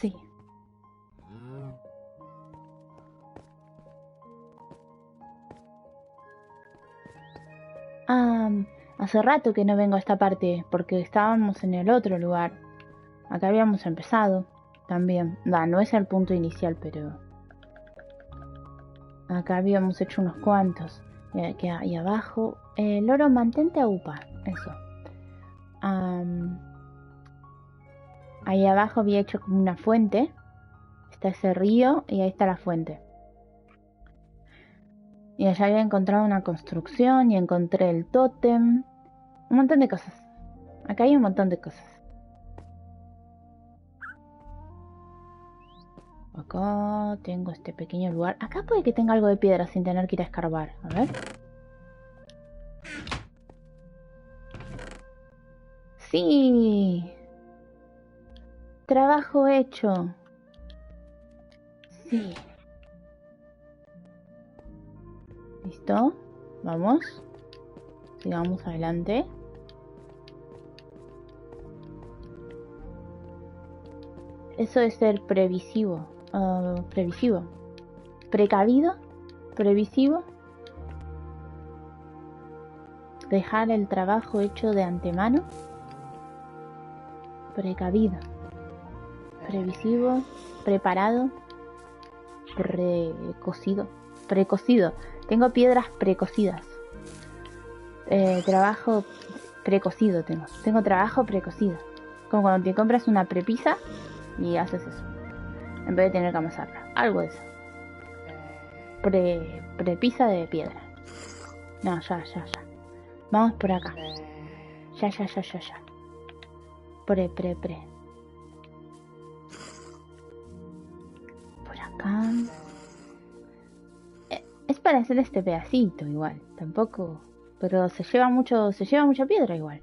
Sí. Hace rato que no vengo a esta parte, porque estábamos en el otro lugar. Acá habíamos empezado también. No es el punto inicial, pero acá habíamos hecho unos cuantos. Y aquí ahí abajo. Loro, mantente a UPA. Eso. Ahí abajo había hecho como una fuente. Está ese río y ahí está la fuente. Y allá había encontrado una construcción y encontré el tótem. Un montón de cosas. Acá hay un montón de cosas. Acá tengo este pequeño lugar. Acá puede que tenga algo de piedra sin tener que ir a escarbar. A ver. Sí. Trabajo hecho. Sí. ¿Listo? Vamos. Sigamos adelante. Eso es ser previsivo. Previsivo. Precavido. Previsivo. Dejar el trabajo hecho de antemano. Precavido. Previsivo. Preparado. Precocido. Precocido. Tengo piedras precocidas. Trabajo precocido tengo. Tengo trabajo precocido. Como cuando te compras una prepisa y haces eso. En vez de tener que amasarla. Algo de eso. Prepisa de piedra. No, ya. Vamos por acá. Ya. Pre. Por acá. Es para hacer este pedacito igual. Tampoco. Pero se lleva mucha piedra igual.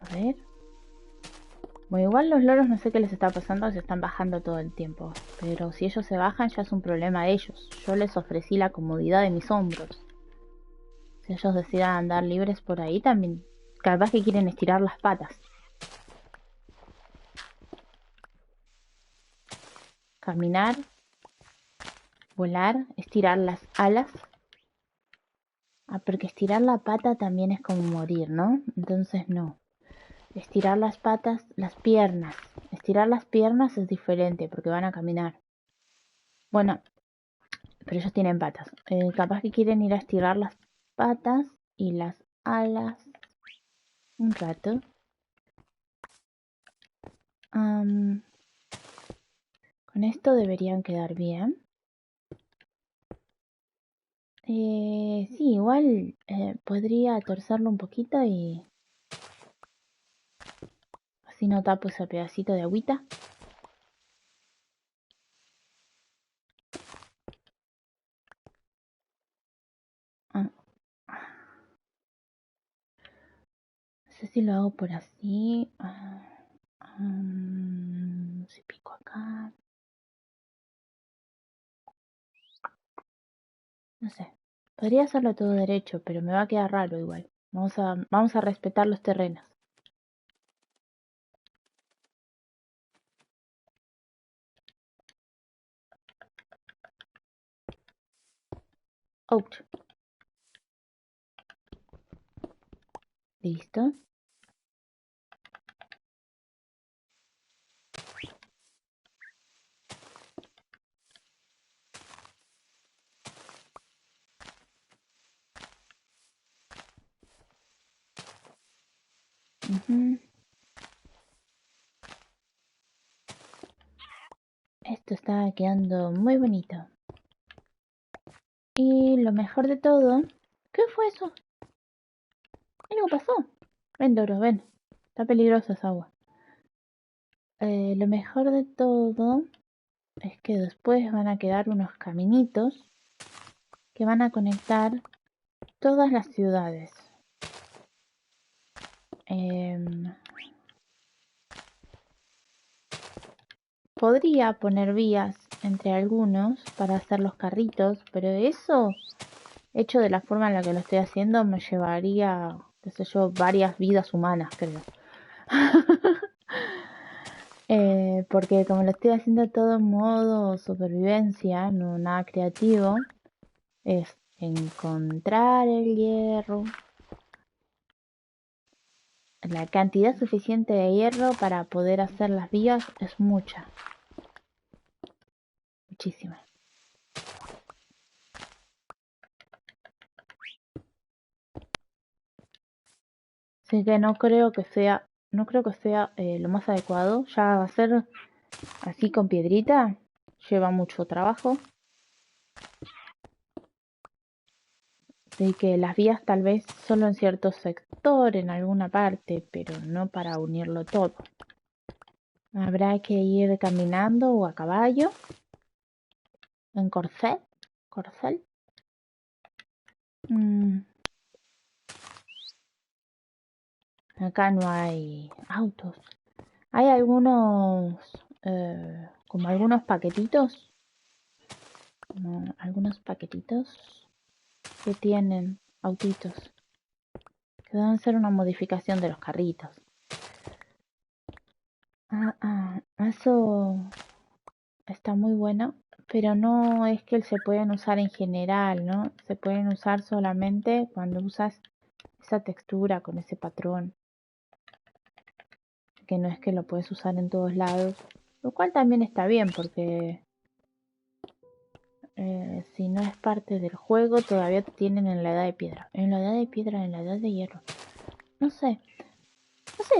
A ver. Bueno, igual los loros no sé qué les está pasando, se están bajando todo el tiempo. Pero si ellos se bajan ya es un problema de ellos. Yo les ofrecí la comodidad de mis hombros. Si ellos decidan andar libres por ahí también. Capaz que quieren estirar las patas. Caminar. Volar. Estirar las alas. Porque estirar la pata también es como morir, ¿no? Entonces no. Estirar las patas, las piernas. Estirar las piernas es diferente porque van a caminar. Bueno, pero ellos tienen patas. Capaz que quieren ir a estirar las patas y las alas un rato. Con esto deberían quedar bien. Sí, igual podría torcerlo un poquito y así no tapo ese pedacito de agüita. No sé si lo hago por así. Si pico acá. No sé. Podría hacerlo todo derecho, pero me va a quedar raro igual. Vamos a respetar los terrenos. Ouch. Listo. Esto está quedando muy bonito. Y lo mejor de todo... ¿Qué fue eso? Algo pasó. Ven, Doro, ven. Está peligrosa esa agua. Lo mejor de todo es que después van a quedar unos caminitos que van a conectar todas las ciudades. Podría poner vías entre algunos para hacer los carritos, pero eso, hecho de la forma en la que lo estoy haciendo, me llevaría, qué sé yo, varias vidas humanas, creo. Porque como lo estoy haciendo todo en modo supervivencia, no nada creativo, es encontrar el hierro, la cantidad suficiente de hierro para poder hacer las vías es mucha, muchísima. Así que no creo que sea lo más adecuado. Ya hacer así con piedrita lleva mucho trabajo. Así que las vías tal vez solo en cierto sector, en alguna parte, pero no para unirlo todo. Habrá que ir caminando o a caballo. En corcel. Corcel. Acá no hay autos. Hay algunos, como algunos paquetitos. Algunos paquetitos que tienen autitos. Que deben ser una modificación de los carritos. Eso está muy bueno. Pero no es que se pueden usar en general, ¿no? Se pueden usar solamente cuando usas esa textura con ese patrón. Que no es que lo puedes usar en todos lados. Lo cual también está bien porque si no es parte del juego todavía te tienen en la edad de piedra. En la edad de piedra, en la edad de hierro. No sé,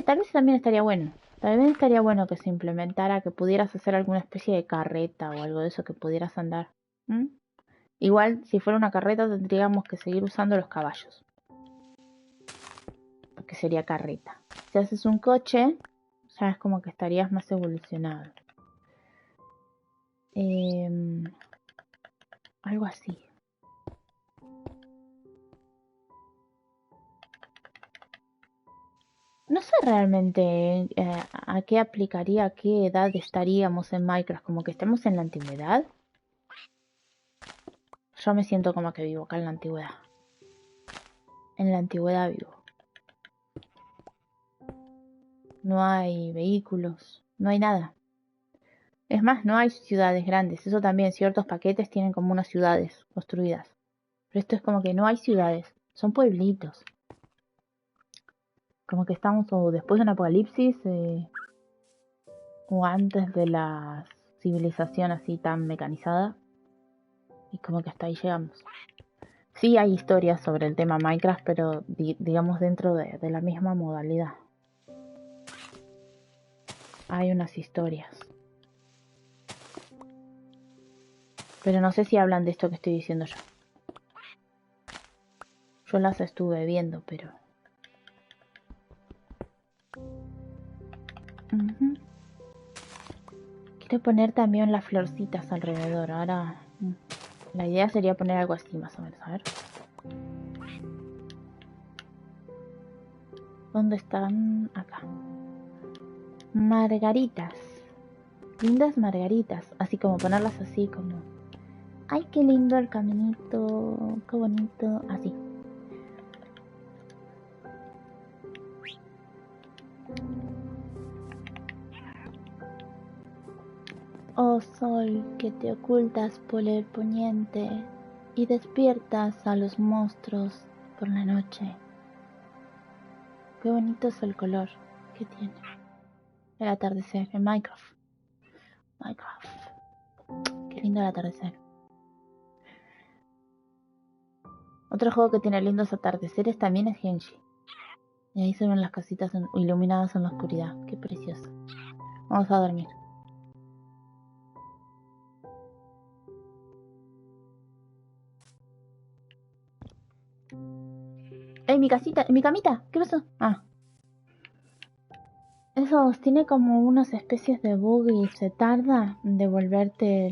tal vez también estaría bueno. También estaría bueno que se implementara, que pudieras hacer alguna especie de carreta o algo de eso que pudieras andar. Igual, si fuera una carreta tendríamos que seguir usando los caballos. Porque sería carreta. Si haces un coche, ya es como que estarías más evolucionado. Algo así. No sé realmente a qué aplicaría, a qué edad estaríamos en Minecraft, como que estemos en la antigüedad. Yo me siento como que vivo acá en la antigüedad. En la antigüedad vivo. No hay vehículos, no hay nada. Es más, no hay ciudades grandes. Eso también, ciertos paquetes tienen como unas ciudades construidas. Pero esto es como que no hay ciudades, son pueblitos. Como que estamos o después de un apocalipsis o antes de la civilización así tan mecanizada. Y como que hasta ahí llegamos. Sí hay historias sobre el tema Minecraft, pero digamos dentro de la misma modalidad. Hay unas historias. Pero no sé si hablan de esto que estoy diciendo yo. Yo las estuve viendo, pero... Quiero poner también las florcitas alrededor. Ahora... La idea sería poner algo así más o menos. A ver. ¿Dónde están? Acá. Margaritas. Lindas margaritas. Así como ponerlas así como... ¡Ay, qué lindo el caminito! ¡Qué bonito! Así. Oh sol, que te ocultas por el poniente y despiertas a los monstruos por la noche. Qué bonito es el color que tiene el atardecer en Minecraft. Qué lindo el atardecer. Otro juego que tiene lindos atardeceres también es Genji. Y ahí se ven las casitas iluminadas en la oscuridad. Qué precioso. Vamos a dormir. ¡Ey, mi casita! ¡Mi camita! ¿Qué pasó? Eso tiene como unas especies de bug y se tarda en devolverte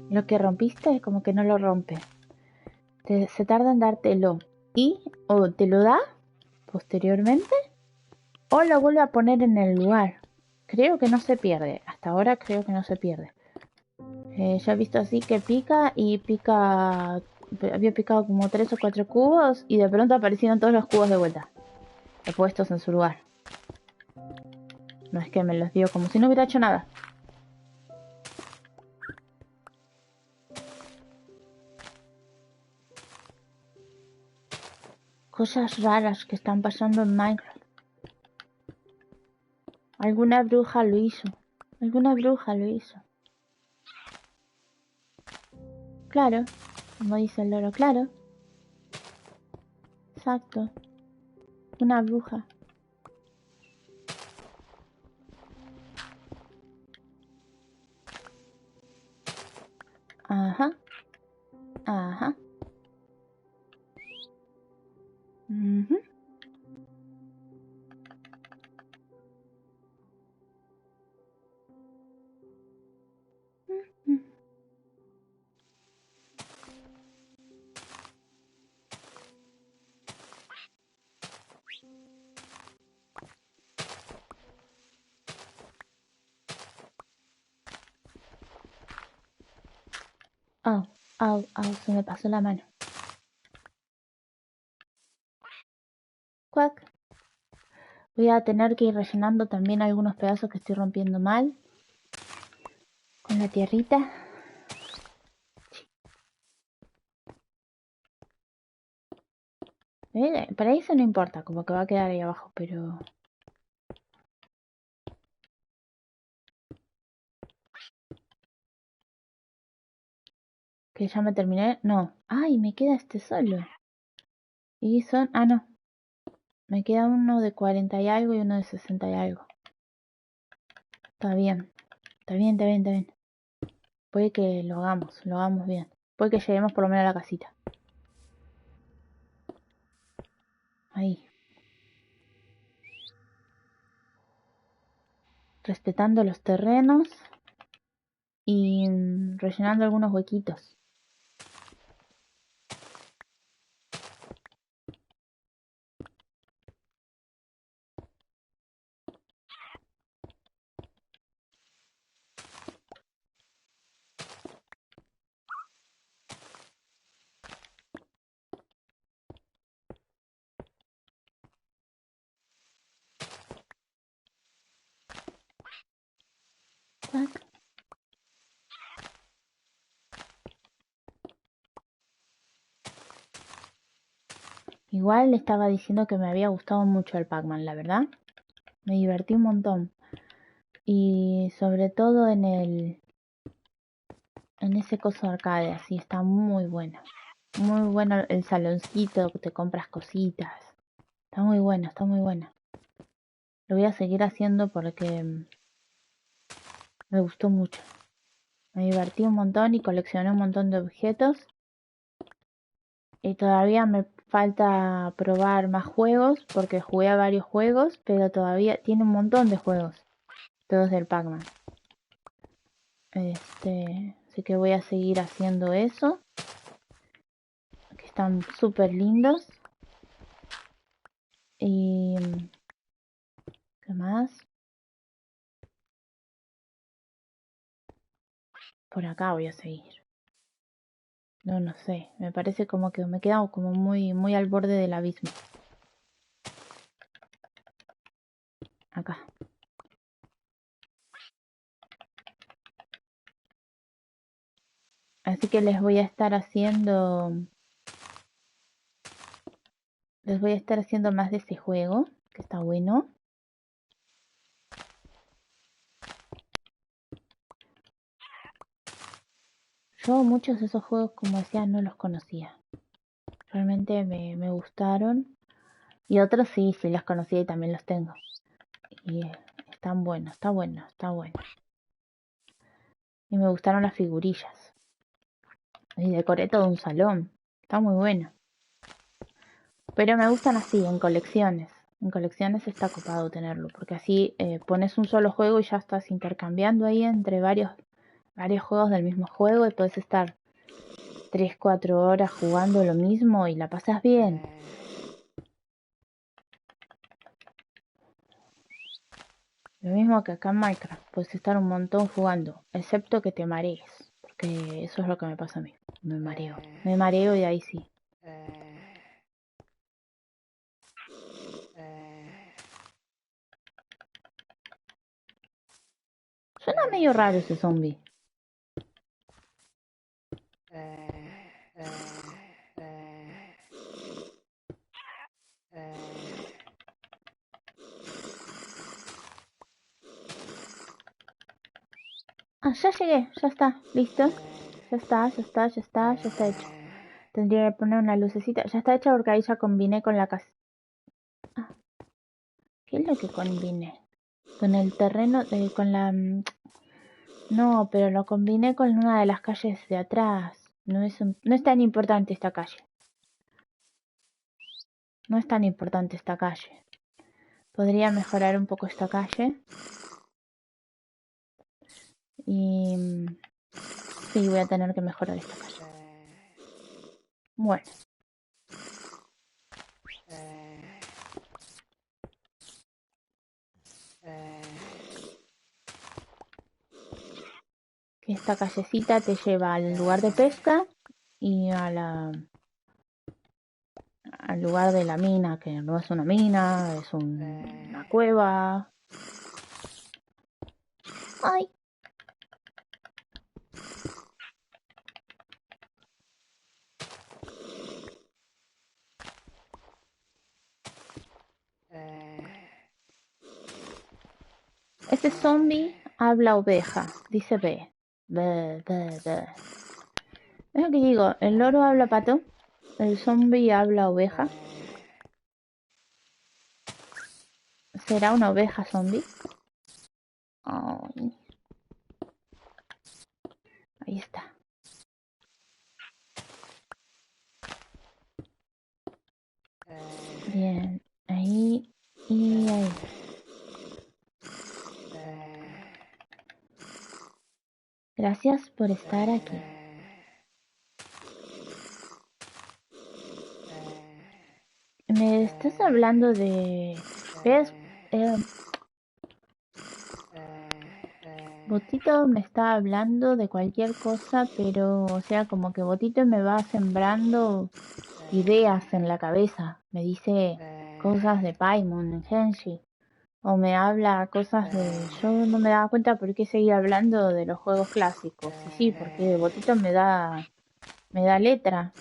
lo que rompiste, como que no lo rompe. Se tarda en dártelo. Y o te lo da posteriormente o lo vuelve a poner en el lugar. Creo que no se pierde. Hasta ahora creo que no se pierde. Ya he visto así que pica y pica... Había picado como 3 o 4 cubos y de pronto aparecieron todos los cubos de vuelta. Puestos en su lugar. No es que me los dio como si no hubiera hecho nada. Cosas raras que están pasando en Minecraft. Alguna bruja lo hizo. Alguna bruja lo hizo. Claro, como dice el loro, claro. Exacto. Una bruja. Ajá. Ajá. Uh-huh. Au, au, au, se me pasó la mano. Cuac. Voy a tener que ir rellenando también algunos pedazos que estoy rompiendo mal. Con la tierrita. Para eso no importa, como que va a quedar ahí abajo, pero... Que ya me terminé. No. Ay, me queda este solo. Y son... Ah, no. Me queda uno de 40 y algo y uno de 60 y algo. Está bien. Está bien, está bien, está bien. Puede que lo hagamos bien. Puede que lleguemos por lo menos a la casita. Ahí. Respetando los terrenos. Y rellenando algunos huequitos. Tac. Igual le estaba diciendo que me había gustado mucho el Pac-Man, la verdad. Me divertí un montón. Y sobre todo en ese coso arcade, así está muy bueno. Muy bueno el saloncito, que te compras cositas. Está muy bueno, está muy bueno. Lo voy a seguir haciendo porque me gustó mucho. Me divertí un montón y coleccioné un montón de objetos. Y todavía me falta probar más juegos porque jugué a varios juegos, pero todavía tiene un montón de juegos. Todos del Pac-Man. Así que voy a seguir haciendo eso. Que están súper lindos. Y... ¿qué más? Por acá voy a seguir. No, no sé. Me parece como que me he quedado como muy, muy al borde del abismo. Acá. Así que les voy a estar haciendo... Les voy a estar haciendo más de este juego. Que está bueno. Yo muchos de esos juegos, como decía, no los conocía. Realmente me gustaron. Y otros sí, sí los conocía y también los tengo. Y están buenos, está bueno, está bueno. Y me gustaron las figurillas. Y decoré todo un salón. Está muy bueno. Pero me gustan así, en colecciones. En colecciones está copado tenerlo. Porque así pones un solo juego y ya estás intercambiando ahí entre varios juegos del mismo juego. Y puedes estar 3 4 horas jugando lo mismo y la pasas bien. Lo mismo que acá en Minecraft, puedes estar un montón jugando, excepto que te marees, porque eso es lo que me pasa a mí, me mareo y ahí sí. Suena medio raro ese zombie. Ah, ya llegué, ya está, listo. Ya está hecho. Tendría que poner una lucecita. Ya está hecha porque ahí ya combiné con la casa. Ah, ¿qué es lo que combiné? Con el terreno, con la... No, pero lo combiné con una de las calles de atrás. No es tan importante esta calle. No es tan importante esta calle. Podría mejorar un poco esta calle. Y... Sí, voy a tener que mejorar esta calle. Bueno. Que esta callecita te lleva al lugar de pesca y al lugar de la mina, que no es una mina, es una cueva. ¡Ay! Ese zombie habla oveja, dice B. B, B, B. Es lo que digo, el loro habla pato, el zombie habla oveja. ¿Será una oveja zombie? Ay. Ahí está. Bien, ahí y ahí. Gracias por estar aquí. Me estás hablando de... ¿Ves? Botito me está hablando de cualquier cosa, pero, o sea, como que Botito me va sembrando ideas en la cabeza. Me dice cosas de Paimon en Genshi. O me habla cosas de... Yo no me daba cuenta por qué seguía hablando de los juegos clásicos. Y sí, porque Botito me da letra.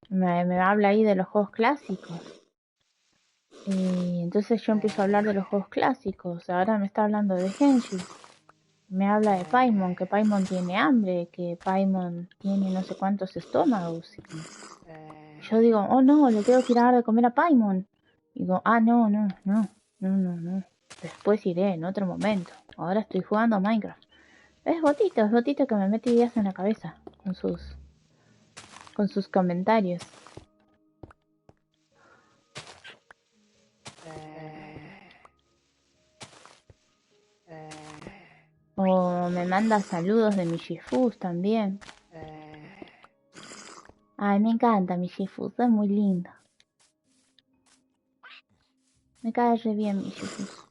Me habla ahí de los juegos clásicos. Y entonces yo empiezo a hablar de los juegos clásicos. Ahora me está hablando de Genshi. Me habla de Paimon, que Paimon tiene hambre, que Paimon tiene no sé cuántos estómagos. Y yo digo, oh no, le tengo que ir a dar de comer a Paimon. Y digo, ah, no. Después iré en otro momento. Ahora estoy jugando a Minecraft. Es Botito que me mete ideas en la cabeza con sus comentarios. O me manda saludos de Michifus también. Ay, me encanta Michifus, es muy linda. Me cae re bien Michifus.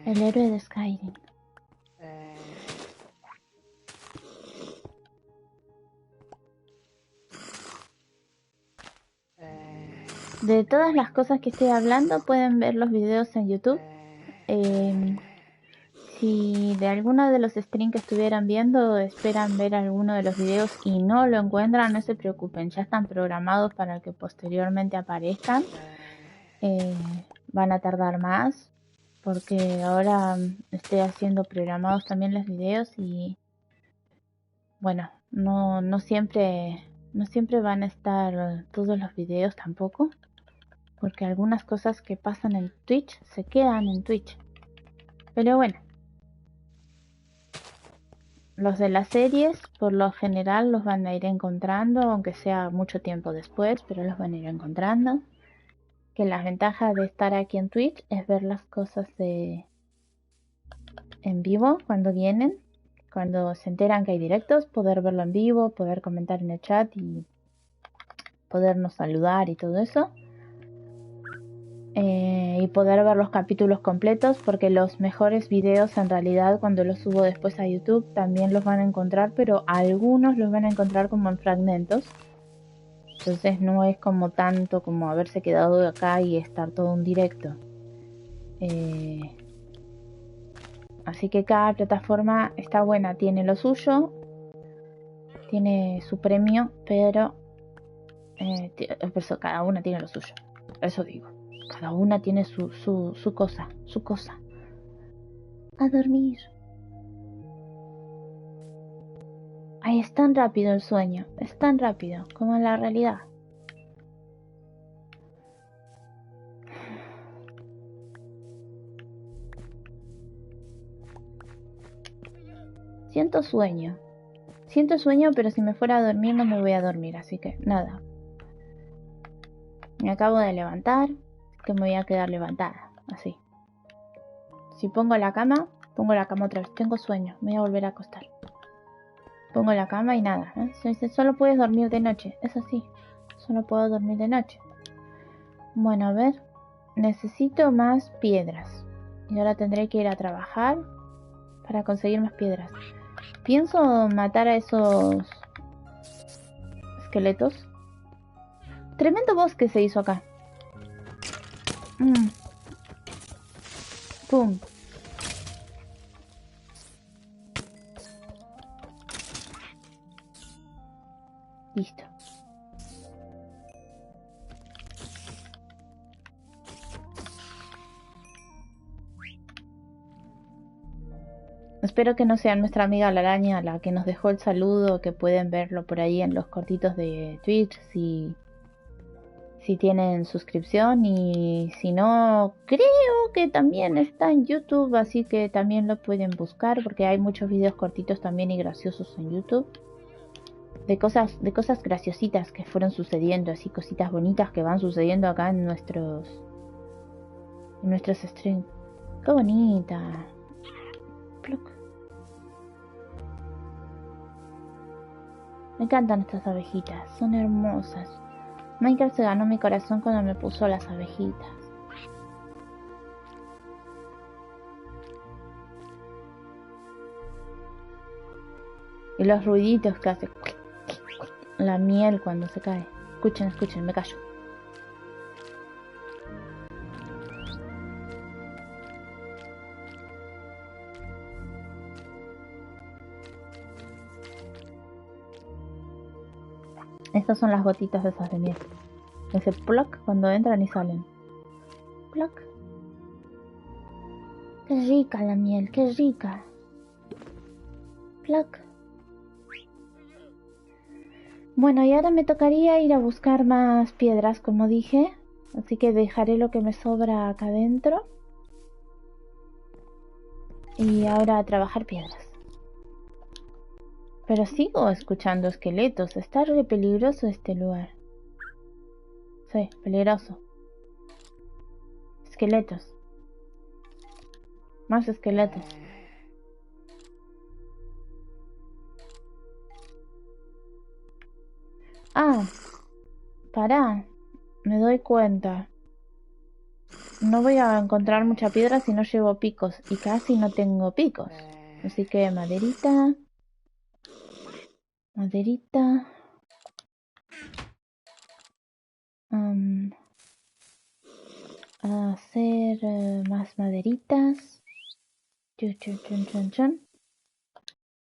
El héroe de Skyrim. De todas las cosas que estoy hablando, pueden ver los videos en YouTube. Si de alguno de los streams que estuvieran viendo esperan ver alguno de los videos y no lo encuentran, no se preocupen, ya están programados para que posteriormente aparezcan. Van a tardar más porque ahora estoy haciendo programados también los videos y bueno, no siempre van a estar todos los videos tampoco, porque algunas cosas que pasan en Twitch se quedan en Twitch. Pero bueno, los de las series por lo general los van a ir encontrando, aunque sea mucho tiempo después, pero los van a ir encontrando. Que la ventaja de estar aquí en Twitch es ver las cosas en vivo cuando vienen, cuando se enteran que hay directos, poder verlo en vivo, poder comentar en el chat y podernos saludar y todo eso. y poder ver los capítulos completos, porque los mejores videos en realidad cuando los subo después a YouTube también los van a encontrar, pero algunos los van a encontrar como en fragmentos. Entonces no es como tanto como haberse quedado de acá y estar todo en directo. Así que cada plataforma está buena, tiene lo suyo, tiene su premio, pero cada una tiene lo suyo. Eso digo. Cada una tiene su cosa, su cosa. A dormir. Ay, es tan rápido el sueño, es tan rápido como en la realidad. Siento sueño. Siento sueño, pero si me fuera a dormir no me voy a dormir, así que nada. Me acabo de levantar, que me voy a quedar levantada, así. Si pongo la cama otra vez. Tengo sueño, me voy a volver a acostar. Pongo la cama y nada. Solo puedes dormir de noche, es así. Solo puedo dormir de noche. Bueno, a ver. Necesito más piedras. Y ahora tendré que ir a trabajar para conseguir más piedras. Pienso matar a esos esqueletos. Tremendo bosque se hizo acá. Pum. Listo. Espero que no sea nuestra amiga la araña la que nos dejó el saludo, que pueden verlo por ahí en los cortitos de Twitch si tienen suscripción, y si no, creo que también está en YouTube, así que también lo pueden buscar porque hay muchos videos cortitos también y graciosos en YouTube de cosas graciositas que fueron sucediendo, así cositas bonitas que van sucediendo acá en nuestros streams. Qué bonita. Pluck. Me encantan estas abejitas, son hermosas. Minecraft se ganó mi corazón cuando me puso las abejitas. Y los ruiditos que hace la miel cuando se cae. Escuchen, escuchen, me callo. Estas son las gotitas esas de miel. Ese pluck cuando entran y salen. Pluck. Qué rica la miel, qué rica. Pluck. Bueno, y ahora me tocaría ir a buscar más piedras, como dije. Así que dejaré lo que me sobra acá adentro. Y ahora a trabajar piedras. Pero sigo escuchando esqueletos. Está re peligroso este lugar. Sí, peligroso. Esqueletos. Más esqueletos. Ah, pará. Me doy cuenta. No voy a encontrar mucha piedra si no llevo picos. Y casi no tengo picos. Así que maderita. Maderita. A hacer más maderitas. Chun, chun, chun, chun, chun.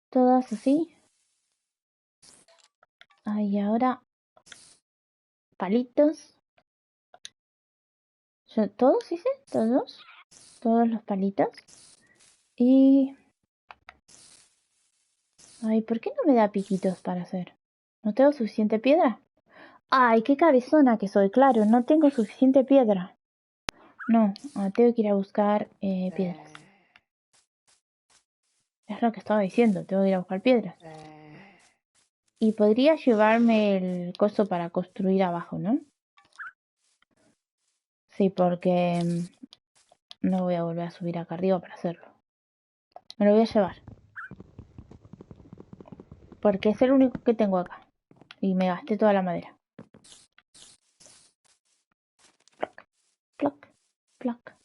Todas así. Y ahora palitos. ¿Todos hice? ¿Todos? Todos los palitos. Y... Ay, ¿por qué no me da piquitos para hacer? ¿No tengo suficiente piedra? Ay, qué cabezona que soy, claro, no tengo suficiente piedra. No, tengo que ir a buscar piedras. Es lo que estaba diciendo, tengo que ir a buscar piedras. Y podría llevarme el coso para construir abajo, ¿no? Sí, porque no voy a volver a subir acá arriba para hacerlo. Me lo voy a llevar. Porque es el único que tengo acá. Y me gasté toda la madera. Ploc, ploc. Clac.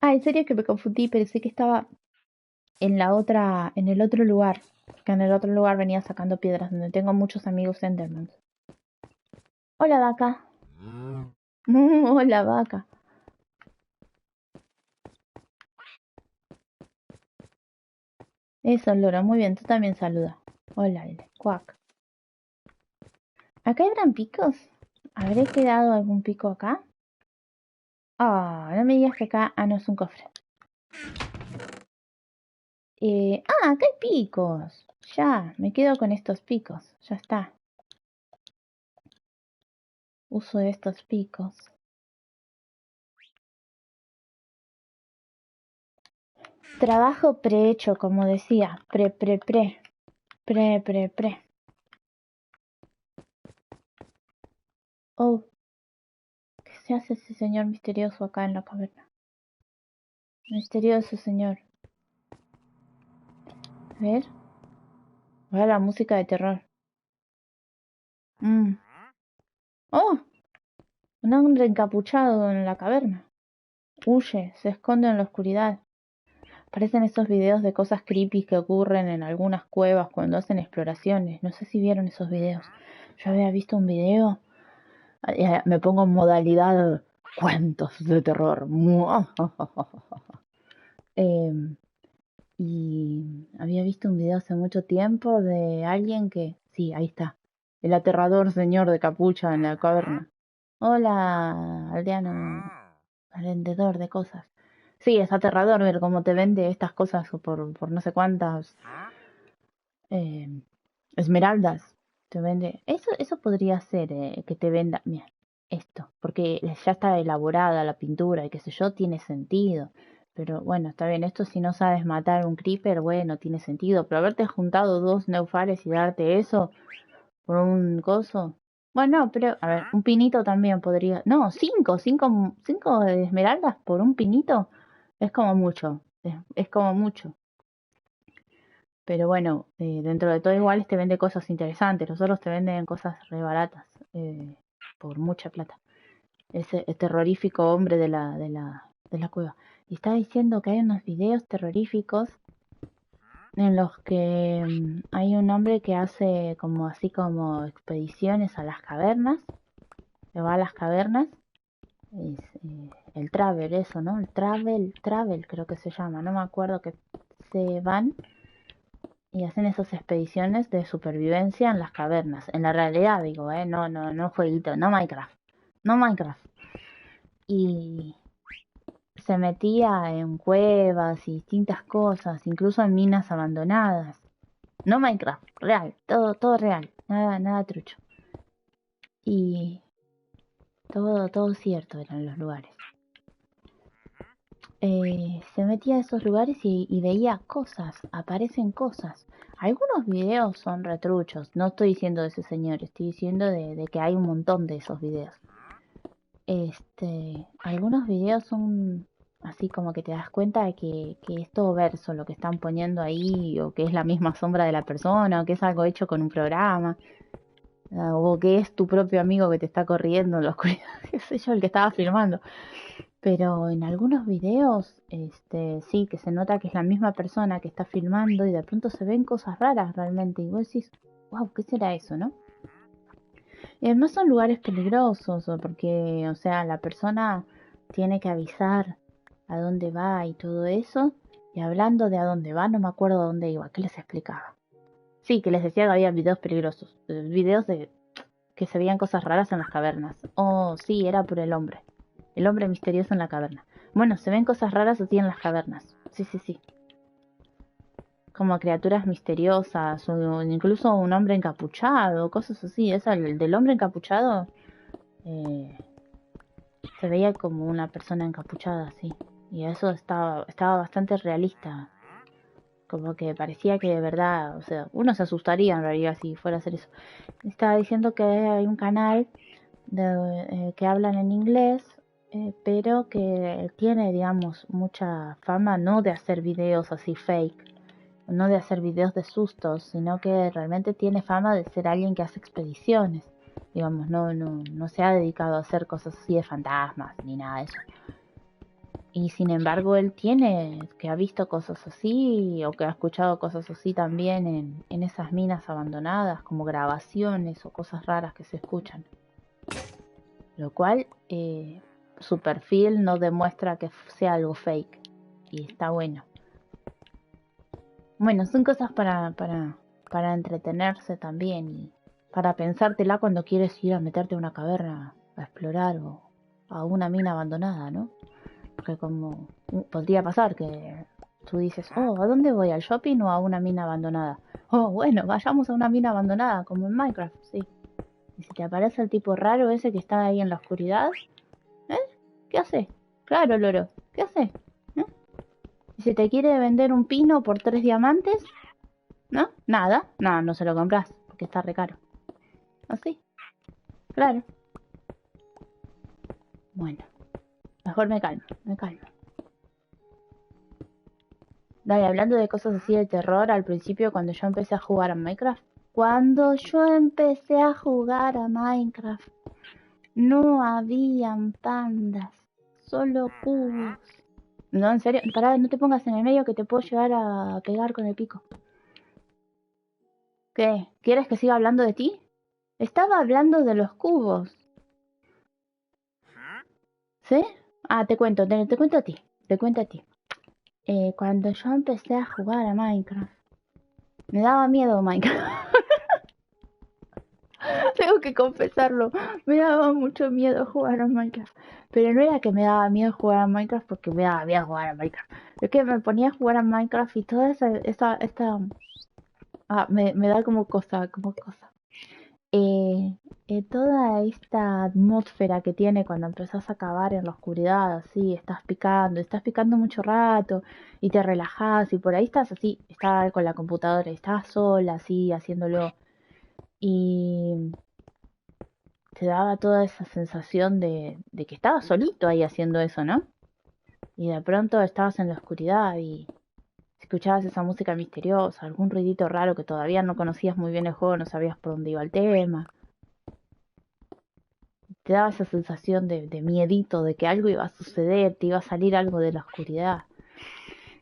Ah, en serio que me confundí, pensé que estaba en el otro lugar. Que en el otro lugar venía sacando piedras, donde tengo muchos amigos Endermans. Hola, vaca. Hola, vaca. Eso, loro, muy bien, tú también saluda. Hola, cuac. ¿Acá habrán picos? ¿Habré quedado algún pico acá? Ah, no me digas que acá... Ah, no, es un cofre. Acá hay picos. Ya, me quedo con estos picos. Ya está. Uso estos picos. Trabajo prehecho, como decía. Pre. Oh, ¿qué se hace ese señor misterioso acá en la caverna? Misterioso señor. A ver. Ahora la música de terror. Oh, un hombre encapuchado en la caverna. Huye, se esconde en la oscuridad. Parecen esos videos de cosas creepy que ocurren en algunas cuevas cuando hacen exploraciones. No sé si vieron esos videos. Yo había visto un video. Me pongo en modalidad cuentos de terror. Y había visto un video hace mucho tiempo de alguien que... Sí, ahí está. El aterrador señor de capucha en la caverna. Hola, aldeano vendedor de cosas. Sí, es aterrador ver cómo te vende estas cosas por no sé cuántas eh, esmeraldas. Te vende. Eso podría ser que te venda. Mira, esto. Porque ya está elaborada la pintura y qué sé yo, tiene sentido. Pero bueno, está bien. Esto si no sabes matar un creeper, bueno, tiene sentido. Pero haberte juntado dos neufares y darte eso por un coso. Bueno, pero, a ver, un pinito también podría. No, cinco esmeraldas por un pinito es como mucho. Es como mucho. Pero bueno, dentro de todo igual te vende cosas interesantes. Los otros te venden cosas re baratas. Por mucha plata. Ese terrorífico hombre de la cueva. Y está diciendo que hay unos videos terroríficos en los que hay un hombre que hace como así como expediciones a las cavernas, que va a las cavernas, es el travel, eso, ¿no? El travel creo que se llama, no me acuerdo, que se van y hacen esas expediciones de supervivencia en las cavernas, en la realidad digo, no jueguito, no Minecraft. Y se metía en cuevas y distintas cosas, incluso en minas abandonadas. No Minecraft, real, todo real, nada trucho. Y todo cierto eran los lugares. Se metía a esos lugares y veía cosas, aparecen cosas. Algunos videos son retruchos, no estoy diciendo de ese señor, estoy diciendo de que hay un montón de esos videos. Algunos videos son así como que te das cuenta de que es todo verso lo que están poniendo ahí, o que es la misma sombra de la persona, o que es algo hecho con un programa, o que es tu propio amigo que te está corriendo en la oscuridad, qué sé yo, el que estaba filmando. Pero en algunos videos, sí, que se nota que es la misma persona que está filmando y de pronto se ven cosas raras realmente. Y vos decís, wow, ¿qué será eso, no? Y además son lugares peligrosos, porque, o sea, la persona tiene que avisar a dónde va y todo eso. Y hablando de a dónde va, no me acuerdo a dónde iba, ¿qué les explicaba? Sí, que les decía que había videos peligrosos, videos de que se veían cosas raras en las cavernas. Oh, sí, era por el hombre misterioso en la caverna. Bueno, se ven cosas raras así en las cavernas. Sí. Como criaturas misteriosas, o incluso un hombre encapuchado, cosas así. El del hombre encapuchado eh, se veía como una persona encapuchada, sí. Y eso estaba bastante realista. Como que parecía que de verdad, o sea, uno se asustaría en realidad si fuera a hacer eso. Estaba diciendo que hay un canal que hablan en inglés, pero que tiene, digamos, mucha fama no de hacer videos así fake, no de hacer videos de sustos, sino que realmente tiene fama de ser alguien que hace expediciones. Digamos, no se ha dedicado a hacer cosas así de fantasmas ni nada de eso. Y sin embargo, él tiene, que ha visto cosas así, o que ha escuchado cosas así también en esas minas abandonadas, como grabaciones o cosas raras que se escuchan. Lo cual, su perfil no demuestra que sea algo fake. Y está bueno. Bueno, son cosas para entretenerse también y para pensártela cuando quieres ir a meterte a una caverna a explorar o a una mina abandonada, ¿no? Porque como podría pasar que tú dices, oh, ¿a dónde voy? ¿Al shopping o a una mina abandonada? Oh, bueno, vayamos a una mina abandonada, como en Minecraft, sí. Y si te aparece el tipo raro ese que está ahí en la oscuridad, ¿eh? ¿Qué hace? Claro, loro, ¿qué hace? ¿Eh? Y si te quiere vender un pino por 3 diamantes, ¿no? Nada, no se lo compras, porque está re caro. Así, claro. Bueno, mejor me calmo, me calmo. Dale, hablando de cosas así de terror, al principio cuando yo empecé a jugar a Minecraft, no habían pandas, solo cubos. No, en serio, pará, no te pongas en el medio que te puedo llegar a pegar con el pico. ¿Qué? ¿Quieres que siga hablando de ti? Estaba hablando de los cubos. ¿Sí? Ah, te cuento a ti, te cuento a ti. Cuando yo empecé a jugar a Minecraft, me daba miedo Minecraft. Tengo que confesarlo, me daba mucho miedo jugar a Minecraft. Pero no era que me daba miedo jugar a Minecraft porque me daba miedo jugar a Minecraft. Es que me ponía a jugar a Minecraft y toda esta me da como cosa, como cosa. Eh, Toda esta atmósfera que tiene cuando empezás a cavar en la oscuridad, así, estás picando mucho rato y te relajás y por ahí estás así, estás con la computadora, estás sola, así, haciéndolo y te daba toda esa sensación de que estabas solito ahí haciendo eso, ¿no? Y de pronto estabas en la oscuridad y escuchabas esa música misteriosa, algún ruidito raro que todavía no conocías muy bien el juego, no sabías por dónde iba el tema. Te daba esa sensación de miedito, de que algo iba a suceder, te iba a salir algo de la oscuridad.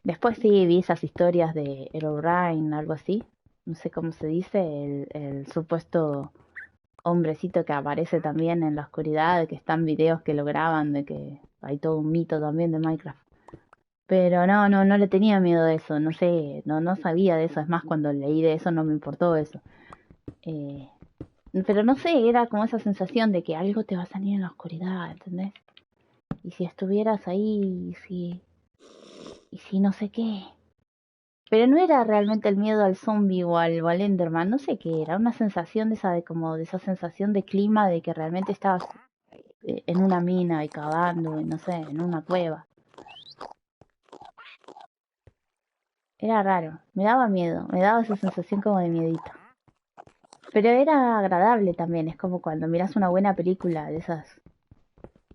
Después sí vi esas historias de Herobrine, algo así, no sé cómo se dice, el supuesto hombrecito que aparece también en la oscuridad, de que están videos que lo graban, de que hay todo un mito también de Minecraft. Pero no le tenía miedo de eso, no sé, no sabía de eso, es más, cuando leí de eso no me importó eso. Eh, pero no sé, era como esa sensación de que algo te va a salir en la oscuridad, ¿entendés? Y si estuvieras ahí, y si no sé qué. Pero no era realmente el miedo al zombie o al Enderman, no sé qué era, una sensación de esa, de como de esa sensación de clima de que realmente estabas en una mina y cavando, no sé, en una cueva. Era raro, me daba miedo, me daba esa sensación como de miedito. Pero era agradable también, es como cuando miras una buena película de esas,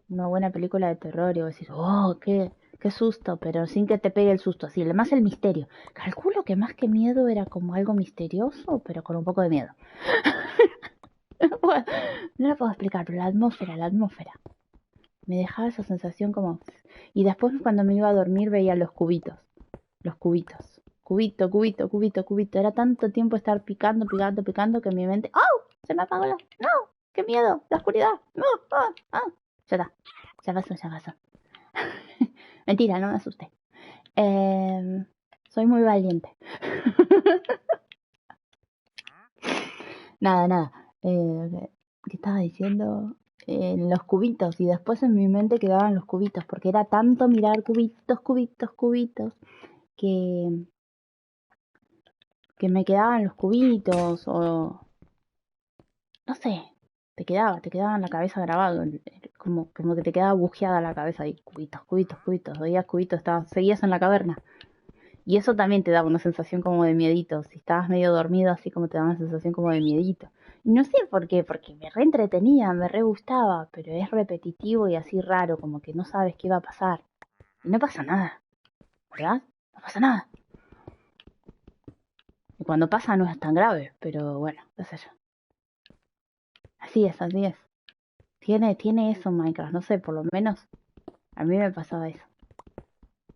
una buena película de terror y vos decís, oh, qué susto, pero sin que te pegue el susto, así, más el misterio. Calculo que más que miedo era como algo misterioso, pero con un poco de miedo. Bueno, no lo puedo explicar, pero la atmósfera. Me dejaba esa sensación como... Y después cuando me iba a dormir veía los cubitos. Cubito. Era tanto tiempo estar picando que mi mente... ¡Oh! Se me apagó la... ¡No! ¡Qué miedo! ¡La oscuridad! ¡No! ¡Ah! ¡Ah! Ya está. Ya pasó. Mentira, no me asusté. Soy muy valiente. Nada. ¿Qué estaba diciendo? Los cubitos. Y después en mi mente quedaban los cubitos. Porque era tanto mirar cubitos. Que, que me quedaban los cubitos. O no sé. Te quedaba en la cabeza grabado. Como que te quedaba bujeada la cabeza ahí. Cubitos. Veías cubitos, seguías en la caverna. Y eso también te daba una sensación como de miedito. Si estabas medio dormido, así como te daba una sensación como de miedito. Y no sé por qué, porque me re entretenía, me re gustaba, pero es repetitivo y así raro, como que no sabes qué va a pasar. Y no pasa nada, ¿verdad? No pasa nada. Y cuando pasa no es tan grave, pero bueno, qué sé yo. Así es, así es. Tiene eso Minecraft, no sé, por lo menos a mí me pasaba eso.